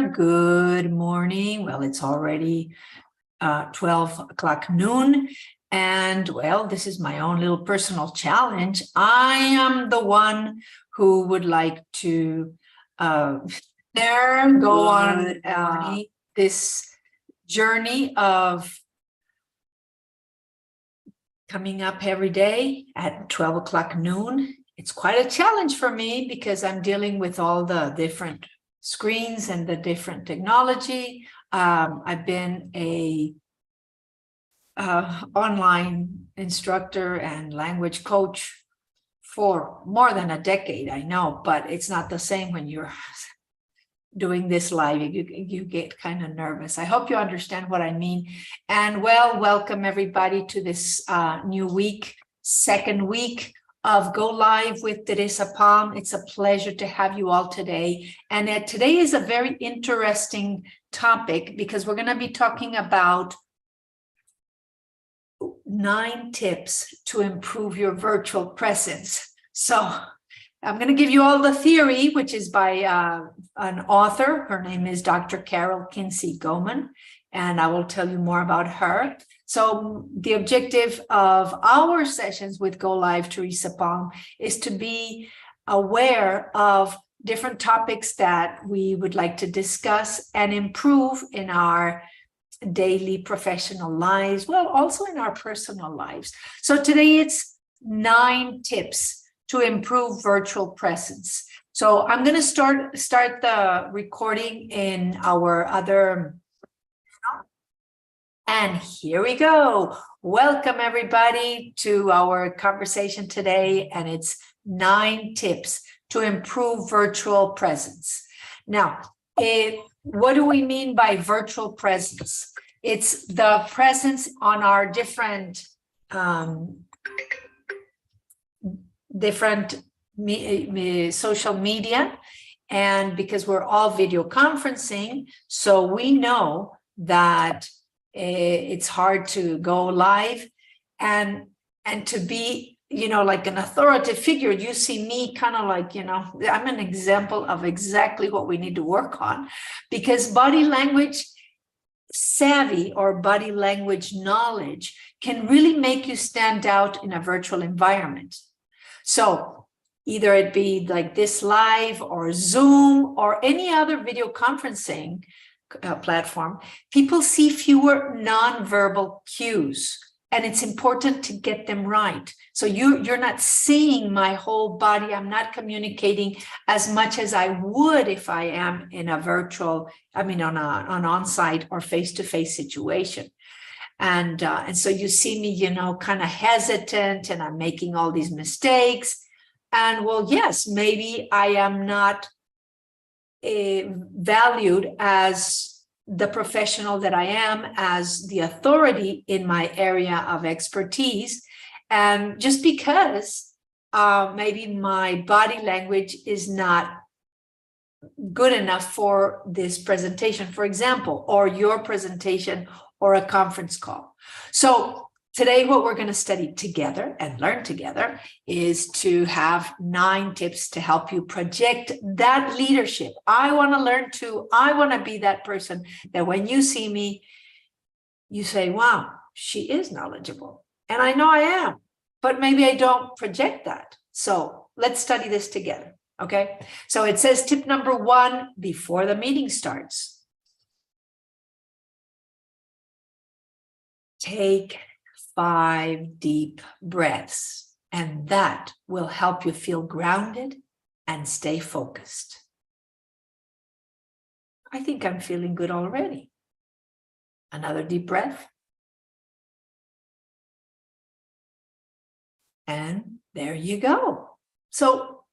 there. Good morning. Well, it's already 12 o'clock noon. And well, this is my own little personal challenge. I am the one who would like to go on this journey of coming up every day at 12 o'clock noon. It's quite a challenge for me because I'm dealing with all the different screens and the different technology. I've been a online instructor and language coach for more than a decade, I know, but it's not the same when you're doing this live. You get kind of nervous. I hope you understand what I mean. And well, welcome everybody to this new week, second week of Go Live with Teresa Palm. It's a pleasure to have you all today. And today is a very interesting topic because we're going to be talking about 9 tips to improve your virtual presence. So I'm going to give you all the theory, which is by an author. Her name is Dr. Kinsey Goman, and I will tell you more about her. So the objective of our sessions with Go Live Teresa Palm is to be aware of different topics that we would like to discuss and improve in our daily professional lives, well, also in our personal lives. So today it's 9 tips to improve virtual presence. So I'm going to start the recording in our other channel. And here we go. Welcome everybody to our conversation today. And it's 9 tips to improve virtual presence. Now, what do we mean by virtual presence? It's the presence on our different social media, and because we're all video conferencing, so we know that it's hard to go live and to be, you know, like an authoritative figure. You see me kind of like, you know, I'm an example of exactly what we need to work on, because body language savvy or body language knowledge can really make you stand out in a virtual environment. So either it be like this live or Zoom or any other video conferencing platform, people see fewer nonverbal cues, and it's important to get them right. So you're not seeing my whole body. I'm not communicating as much as I would if I am in a virtual, on an on-site or face-to-face situation. And so you see me, you know, kind of hesitant, and I'm making all these mistakes. And well, yes, maybe I am not valued as the professional that I am, as the authority in my area of expertise. And just because maybe my body language is not good enough for this presentation, for example, or your presentation or a conference call. So today, what we're going to study together and learn together is to have 9 tips to help you project that leadership. I want to learn too. I want to be that person that when you see me, you say, wow, she is knowledgeable. And I know I am, but maybe I don't project that. So let's study this together. Okay. So it says tip number 1 before the meeting starts. Take 5 deep breaths, and that will help you feel grounded and stay focused. I think I'm feeling good already. Another deep breath. And there you go. So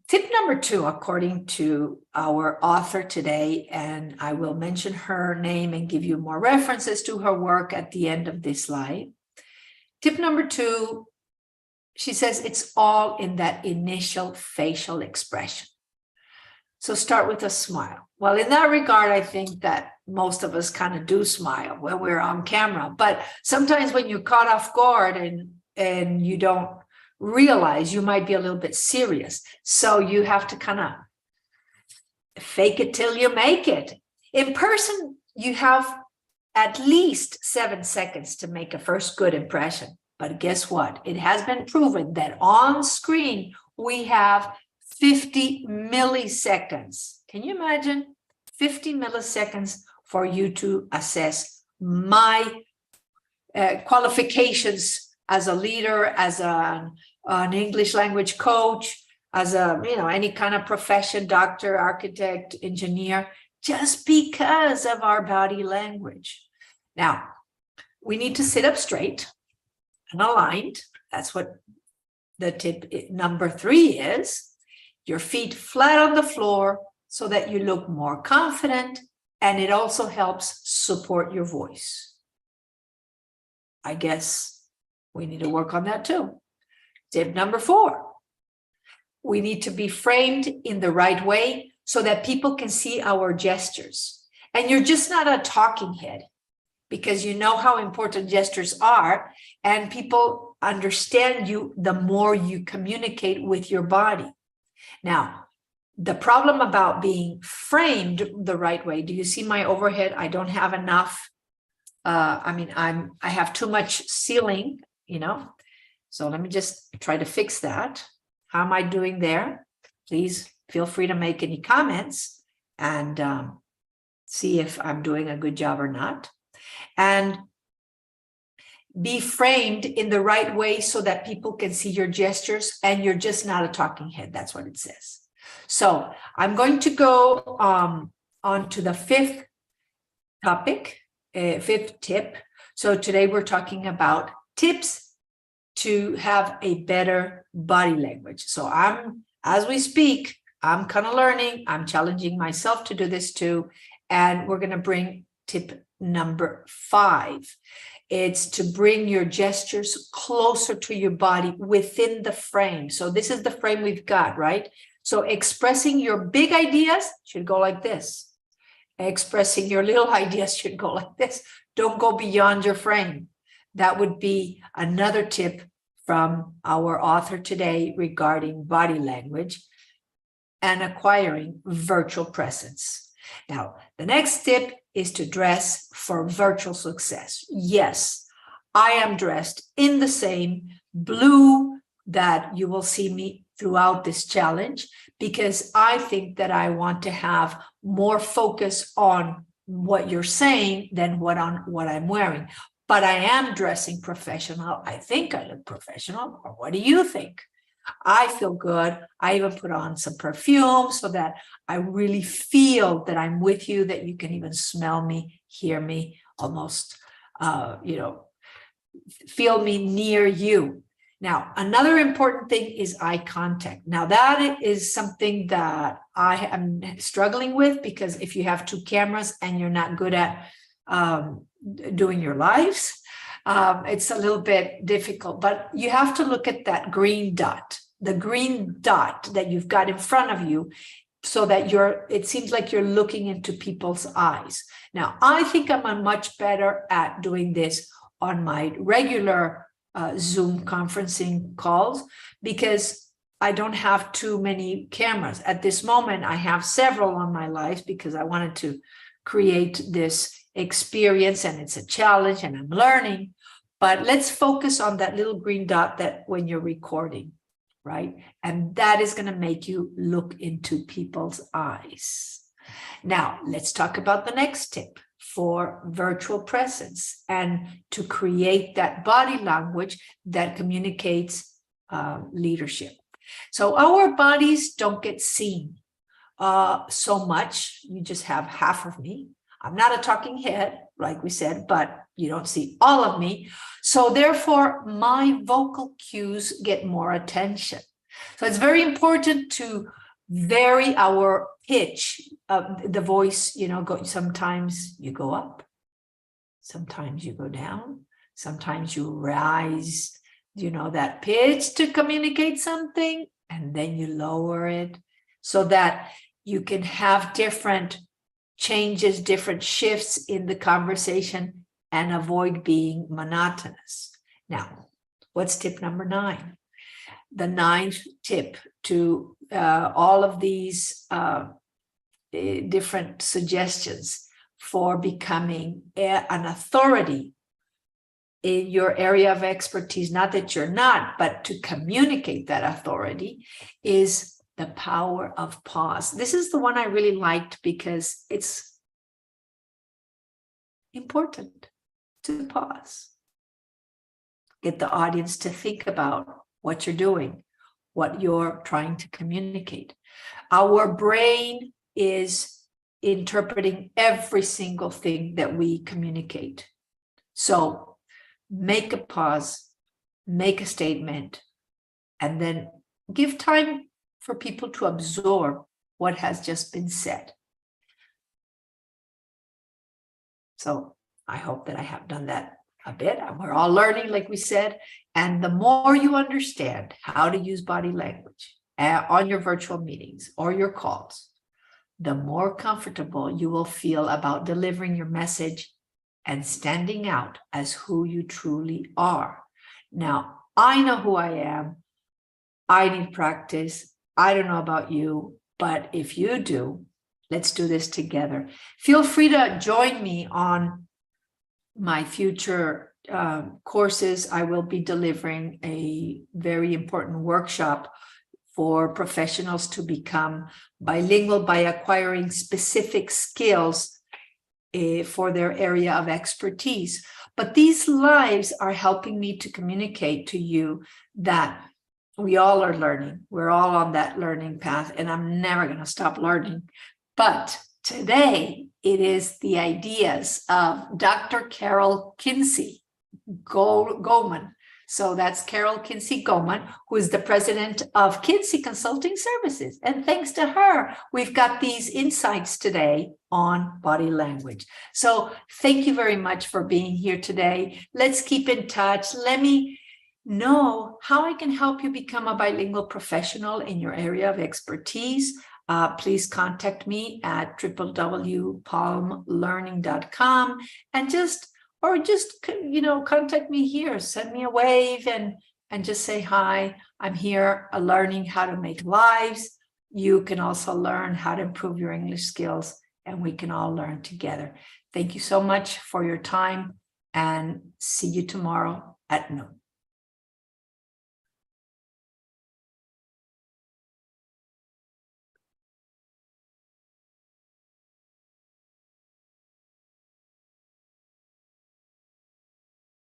tip number 2, according to our author today, and I will mention her name and give you more references to her work at the end of this slide. Tip number 2, she says it's all in that initial facial expression. So start with a smile. Well, in that regard, I think that most of us kind of do smile when we're on camera, but sometimes when you're caught off guard and you don't realize, you might be a little bit serious. So you have to kind of fake it till you make it. In person, you have at least 7 seconds to make a first good impression. But guess what? It has been proven that on screen, we have 50 milliseconds. Can you imagine? 50 milliseconds for you to assess my qualifications as a leader, as an English language coach, as a, any kind of profession, doctor, architect, engineer, just because of our body language. Now, we need to sit up straight and aligned. That's what the tip number 3 is. Your feet flat on the floor so that you look more confident, and it also helps support your voice. I guess we need to work on that too. Tip number 4, we need to be framed in the right way so that people can see our gestures. And you're just not a talking head, because you know how important gestures are, and people understand you the more you communicate with your body. Now, the problem about being framed the right way, do you see my overhead? I don't have enough. I have too much ceiling, so let me just try to fix that. How am I doing there? Please feel free to make any comments and see if I'm doing a good job or not. And be framed in the right way so that people can see your gestures and you're just not a talking head. That's what it says. So I'm going to go on to the 5th topic, 5th tip. So today we're talking about tips to have a better body language. So as we speak, I'm kind of learning. I'm challenging myself to do this too. And we're going to bring tip number 5. It's to bring your gestures closer to your body within the frame. So this is the frame we've got, right? So expressing your big ideas should go like this. Expressing your little ideas should go like this. Don't go beyond your frame. That would be another tip from our author today regarding body language and acquiring virtual presence. Now, the next tip is to dress for virtual success. Yes, I am dressed in the same blue that you will see me throughout this challenge, because I think that I want to have more focus on what you're saying than what I'm wearing. But I am dressing professional. I think I look professional. Or what do you think? I feel good. I even put on some perfume so that I really feel that I'm with you, that you can even smell me, hear me, almost, feel me near you. Now, another important thing is eye contact. Now, that is something that I am struggling with, because if you have 2 cameras and you're not good at doing your lives, it's a little bit difficult, but you have to look at that green dot, the green dot that you've got in front of you, so that it seems like you're looking into people's eyes. Now, I think I'm much better at doing this on my regular Zoom conferencing calls, because I don't have too many cameras. At this moment, I have several on my life because I wanted to create this experience, and it's a challenge and I'm learning. But let's focus on that little green dot that when you're recording, right? And that is going to make you look into people's eyes. Now, let's talk about the next tip for virtual presence and to create that body language that communicates leadership. So our bodies don't get seen so much. You just have half of me. I'm not a talking head, like we said, but you don't see all of me. So therefore, my vocal cues get more attention. So it's very important to vary our pitch of the voice. Sometimes you go up, sometimes you go down, sometimes you rise, that pitch to communicate something, and then you lower it so that you can have different changes, different shifts in the conversation and avoid being monotonous. Now, what's tip number 9? The 9th tip to all of these different suggestions for becoming an authority in your area of expertise. Not that you're not, but to communicate that authority is the power of pause. This is the one I really liked because it's important to pause. Get the audience to think about what you're doing, what you're trying to communicate. Our brain is interpreting every single thing that we communicate. So make a pause, make a statement, and then give time for people to absorb what has just been said. So I hope that I have done that a bit. We're all learning, like we said, and the more you understand how to use body language on your virtual meetings or your calls, the more comfortable you will feel about delivering your message and standing out as who you truly are. Now, I know who I am. I need practice. I don't know about you, but if you do, let's do this together. Feel free to join me on my future courses. I will be delivering a very important workshop for professionals to become bilingual by acquiring specific skills for their area of expertise. But these lives are helping me to communicate to you that we all are learning. We're all on that learning path, and I'm never going to stop learning. But today, it is the ideas of Dr. Carol Kinsey Goman. So that's Carol Kinsey Goman, who is the president of Kinsey Consulting Services. And thanks to her, we've got these insights today on body language. So thank you very much for being here today. Let's keep in touch. Let me know how I can help you become a bilingual professional in your area of expertise. Please contact me at www.palmlearning.com and just contact me here. Send me a wave and just say hi. I'm here learning how to make lives. You can also learn how to improve your English skills, and we can all learn together. Thank you so much for your time, and see you tomorrow at noon.